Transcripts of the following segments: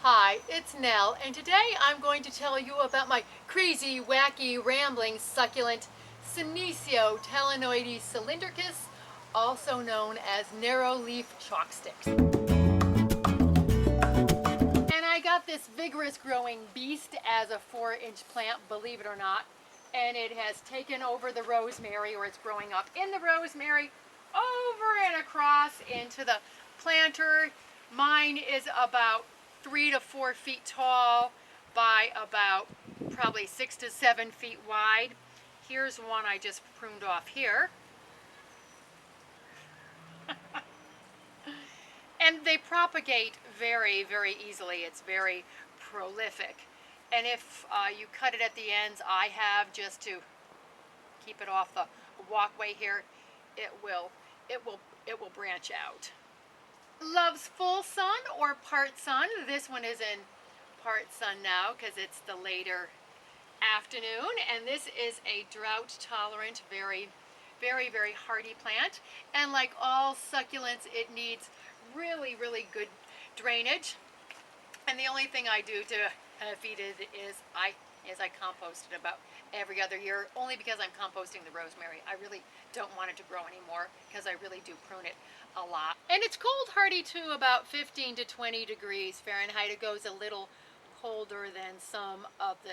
Hi, it's Nell, and today I'm going to tell you about my crazy, wacky, rambling succulent Seneci talinoides cylindricus, also known as narrow-leaf chalksticks. And I got this vigorous growing beast as a 4-inch plant, believe it or not, and it has taken over the rosemary, or it's growing up in the rosemary, over and across into the planter. Mine is about 3 to 4 feet tall by about probably 6 to 7 feet wide. Here's one I just pruned off here. And they propagate very, very easily. It's very prolific. And if you cut it at the ends, I have, just to keep it off the walkway here, it will branch out. Loves full sun or part sun. This one is in part sun now because it's the later afternoon, and this is a drought tolerant, very, very, very hardy plant. And like all succulents, it needs really, really good drainage. And the only thing I do to feed it is I compost it about every other year, only because I'm composting the rosemary. I really don't want it to grow anymore because I really do prune it a lot. And it's cold hardy to about 15 to 20 degrees Fahrenheit. It goes a little colder than some of the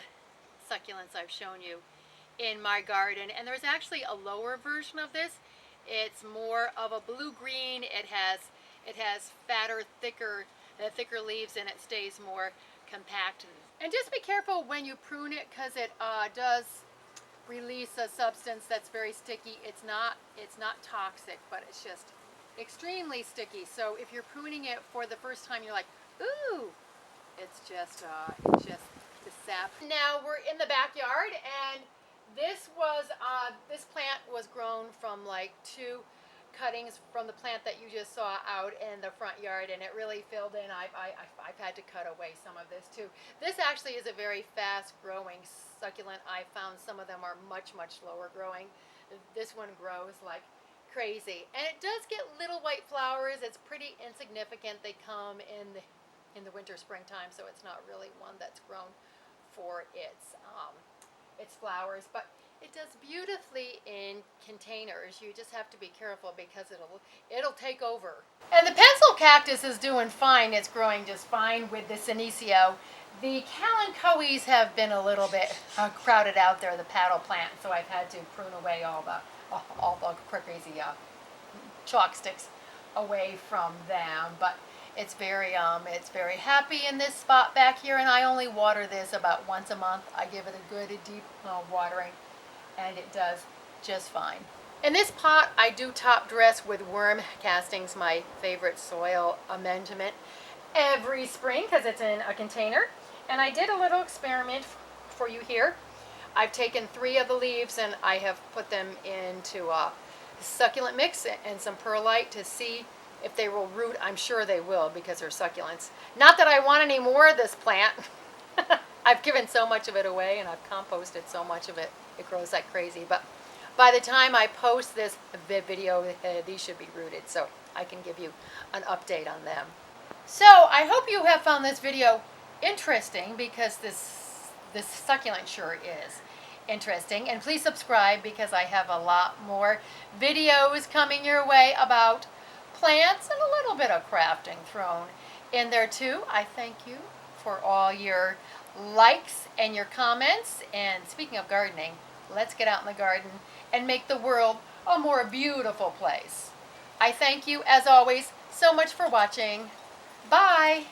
succulents I've shown you in my garden. And there's actually a lower version of this. It's more of a blue-green. It has fatter, thicker leaves, and it stays more compact. And just be careful when you prune it, because it does release a substance that's very sticky. It's not toxic, but it's just extremely sticky. So if you're pruning it for the first time, you're like, ooh, it's just the sap. Now we're in the backyard, and this plant was grown from like 2 cuttings from the plant that you just saw out in the front yard, and it really filled in. I've had to cut away some of this too. This actually is a very fast growing succulent. I found some of them are much, much slower growing. This one grows like crazy, and it does get little white flowers. It's pretty insignificant. They come in the winter, springtime, so it's not really one that's grown for its flowers, but it does beautifully in containers. You just have to be careful because it'll take over. And the pencil cactus is doing fine. It's growing just fine with the Seneci. The calanchoes have been a little bit crowded out there, the paddle plant, so I've had to prune away all the crazy chalksticks away from them. But it's very happy in this spot back here, and I only water this about once a month. I give it a good deep watering, and it does just fine. In this pot, I do top dress with worm castings, my favorite soil amendment, every spring because it's in a container. And I did a little experiment for you here. I've taken 3 of the leaves and I have put them into a succulent mix and some perlite to see if they will root. I'm sure they will because they're succulents. Not that I want any more of this plant. I've given so much of it away, and I've composted so much of it. It grows like crazy. But by the time I post this video, these should be rooted, so I can give you an update on them. So I hope you have found this video interesting, because this succulent sure is interesting. And please subscribe, because I have a lot more videos coming your way about plants and a little bit of crafting thrown in there too. I thank you for all your likes and your comments. And speaking of gardening, let's get out in the garden and make the world a more beautiful place. I thank you, as always, so much for watching. Bye!